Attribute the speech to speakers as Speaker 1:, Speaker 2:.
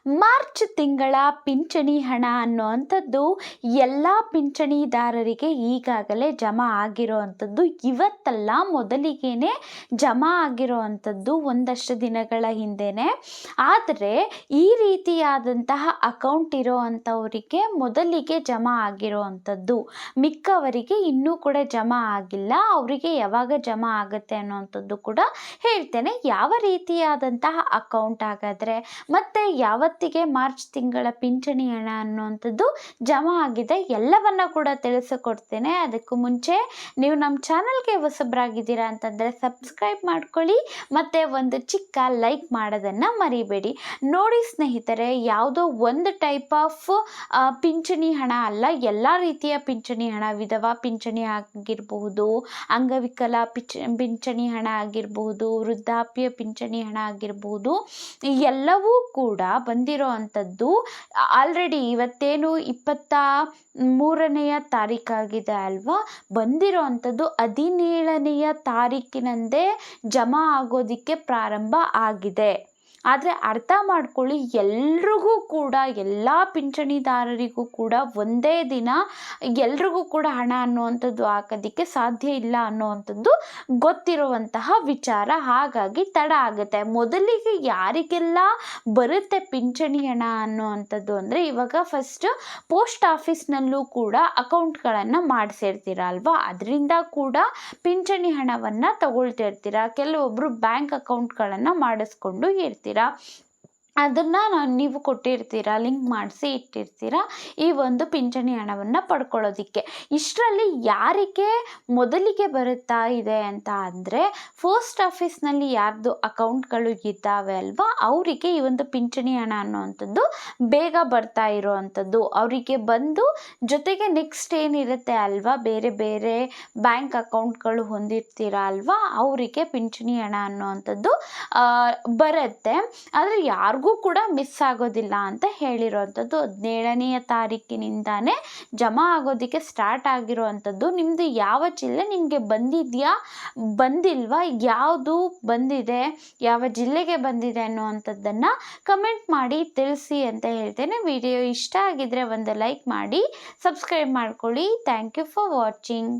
Speaker 1: March ತಿಂಗಳ ಪಿಂಚಣಿ ಹಣ ಅನ್ನುವಂಥದ್ದು ಎಲ್ಲ ಪಿಂಚಣಿದಾರರಿಗೆ ಈಗಾಗಲೇ ಜಮಾ ಆಗಿರೋವಂಥದ್ದು. ಇವತ್ತಲ್ಲ, ಮೊದಲಿಗೇನೆ ಜಮಾ ಆಗಿರೋವಂಥದ್ದು ಒಂದಷ್ಟು ದಿನಗಳ ಹಿಂದೆಯೇ. ಆದರೆ ಈ ರೀತಿಯಾದಂತಹ ಅಕೌಂಟ್ ಇರೋವಂಥವರಿಗೆ ಮೊದಲಿಗೆ ಜಮಾ ಆಗಿರೋವಂಥದ್ದು, ಮಿಕ್ಕವರಿಗೆ ಇನ್ನೂ ಕೂಡ ಜಮಾ ಆಗಿಲ್ಲ. ಅವರಿಗೆ ಯಾವಾಗ ಜಮಾ ಆಗುತ್ತೆ ಅನ್ನೋವಂಥದ್ದು ಕೂಡ ಹೇಳ್ತೇನೆ. ಯಾವ ರೀತಿಯಾದಂತಹ ಅಕೌಂಟ್ ಹಾಗಾದರೆ, ಮತ್ತು ಯಾವತ್ತಿಗೆ ಮಾರ್ಚ್ ತಿಂಗಳ ಪಿಂಚಣಿ ಹಣ ಅನ್ನುವಂಥದ್ದು ಜಮಾ ಆಗಿದೆ ಎಲ್ಲವನ್ನ ಕೂಡ ತಿಳಿಸಿಕೊಡ್ತೇನೆ. ಅದಕ್ಕೂ ಮುಂಚೆ ನೀವು ನಮ್ಮ ಚಾನಲ್ಗೆ ಹೊಸಬರಾಗಿದ್ದೀರಾ ಅಂತಂದರೆ ಸಬ್ಸ್ಕ್ರೈಬ್ ಮಾಡ್ಕೊಳ್ಳಿ, ಮತ್ತು ಒಂದು ಚಿಕ್ಕ ಲೈಕ್ ಮಾಡೋದನ್ನು ಮರಿಬೇಡಿ. ನೋಡಿ ಸ್ನೇಹಿತರೆ, ಯಾವುದೋ ಒಂದು ಟೈಪ್ ಆಫ್ ಪಿಂಚಣಿ ಹಣ ಅಲ್ಲ, ಎಲ್ಲ ರೀತಿಯ ಪಿಂಚಣಿ ಹಣ, ವಿಧವಾ ಪಿಂಚಣಿ ಆಗಿರಬಹುದು, ಅಂಗವಿಕಲ ಪಿಂಚಣಿ ಹಣ ಆಗಿರಬಹುದು, ವೃದ್ಧಾಪ್ಯ ಪಿಂಚಣಿ ಹಣ ಆಗಿರಬಹುದು, ಎಲ್ಲವೂ ಕೂಡ ಬಂದಿರೋ ಅಂಥದ್ದು. ಆಲ್ರೆಡಿ ಇವತ್ತೇನು 23ನೇ ತಾರೀಕಾಗಿದೆ ಅಲ್ವಾ, ಬಂದಿರೋ ಅಂಥದ್ದು 17ನೇ ತಾರೀಕಿನಂದೇ ಜಮಾ ಆಗೋದಕ್ಕೆ ಪ್ರಾರಂಭ ಆಗಿದೆ. ಆದರೆ ಅರ್ಥ ಮಾಡ್ಕೊಳ್ಳಿ, ಎಲ್ರಿಗೂ ಕೂಡ, ಎಲ್ಲ ಪಿಂಚಣಿದಾರರಿಗೂ ಕೂಡ ಒಂದೇ ದಿನ ಎಲ್ರಿಗೂ ಕೂಡ ಹಣ ಅನ್ನುವಂಥದ್ದು ಹಾಕೋದಕ್ಕೆ ಸಾಧ್ಯ ಇಲ್ಲ ಅನ್ನುವಂಥದ್ದು ಗೊತ್ತಿರುವಂತಹ ವಿಚಾರ. ಹಾಗಾಗಿ ತಡ ಆಗುತ್ತೆ. ಮೊದಲಿಗೆ ಯಾರಿಗೆಲ್ಲ ಬರುತ್ತೆ ಪಿಂಚಣಿ ಹಣ ಅನ್ನುವಂಥದ್ದು ಅಂದರೆ, ಇವಾಗ ಫಸ್ಟ್ ಪೋಸ್ಟ್ ಆಫೀಸ್ನಲ್ಲೂ ಕೂಡ ಅಕೌಂಟ್ಗಳನ್ನು ಮಾಡಿಸಿರ್ತೀರ ಅಲ್ವಾ, ಅದರಿಂದ ಕೂಡ ಪಿಂಚಣಿ ಹಣವನ್ನು ತಗೊಳ್ತಿರ್ತೀರ. ಕೆಲವೊಬ್ಬರು ಬ್ಯಾಂಕ್ ಅಕೌಂಟ್ಗಳನ್ನು ಮಾಡಿಸ್ಕೊಂಡು ಇರ್ತೀರ. ಅದನ್ನು ನೀವು ಕೊಟ್ಟಿರ್ತೀರ, ಲಿಂಕ್ ಮಾಡಿಸಿ ಇಟ್ಟಿರ್ತೀರ ಈ ಒಂದು ಪಿಂಚಣಿ ಹಣವನ್ನು ಪಡ್ಕೊಳ್ಳೋದಿಕ್ಕೆ. ಇಷ್ಟರಲ್ಲಿ ಯಾರಿಗೆ ಮೊದಲಿಗೆ ಬರುತ್ತಾ ಇದೆ ಅಂತ ಅಂದರೆ, ಪೋಸ್ಟ್ ಆಫೀಸ್ನಲ್ಲಿ ಯಾರ್ದು ಅಕೌಂಟ್ಗಳು ಇದ್ದಾವೆ ಅಲ್ವಾ, ಅವರಿಗೆ ಈ ಒಂದು ಪಿಂಚಣಿ ಹಣ ಅನ್ನುವಂಥದ್ದು ಬೇಗ ಬರ್ತಾ ಇರೋವಂಥದ್ದು. ಅವರಿಗೆ ಬಂದು ಜೊತೆಗೆ ನೆಕ್ಸ್ಟ್ ಏನಿರುತ್ತೆ ಅಲ್ವಾ, ಬೇರೆ ಬೇರೆ ಬ್ಯಾಂಕ್ ಅಕೌಂಟ್ಗಳು ಹೊಂದಿರ್ತೀರ ಅಲ್ವಾ, ಅವರಿಗೆ ಪಿಂಚಣಿ ಹಣ ಅನ್ನುವಂಥದ್ದು ಬರುತ್ತೆ. ಆದರೆ ಯಾರಿಗೂ ಕೂಡ ಮಿಸ್ ಆಗೋದಿಲ್ಲ ಅಂತ ಹೇಳಿರೋವಂಥದ್ದು. 17ನೇ ತಾರೀಕಿನಿಂದಾನೇ ಜಮಾ ಆಗೋದಕ್ಕೆ ಸ್ಟಾರ್ಟ್ ಆಗಿರೋವಂಥದ್ದು. ನಿಮ್ಮದು ಯಾವ ಜಿಲ್ಲೆ, ನಿಮಗೆ ಬಂದಿದೆಯಾ ಬಂದಿಲ್ವಾ, ಯಾವುದು ಬಂದಿದೆ, ಯಾವ ಜಿಲ್ಲೆಗೆ ಬಂದಿದೆ ಅನ್ನುವಂಥದ್ದನ್ನು ಕಮೆಂಟ್ ಮಾಡಿ ತಿಳಿಸಿ ಅಂತ ಹೇಳ್ತೇನೆ. ವಿಡಿಯೋ ಇಷ್ಟ ಆಗಿದ್ರೆ ಒಂದು ಲೈಕ್ ಮಾಡಿ, ಸಬ್ಸ್ಕ್ರೈಬ್ ಮಾಡ್ಕೊಳ್ಳಿ. Thank you for watching.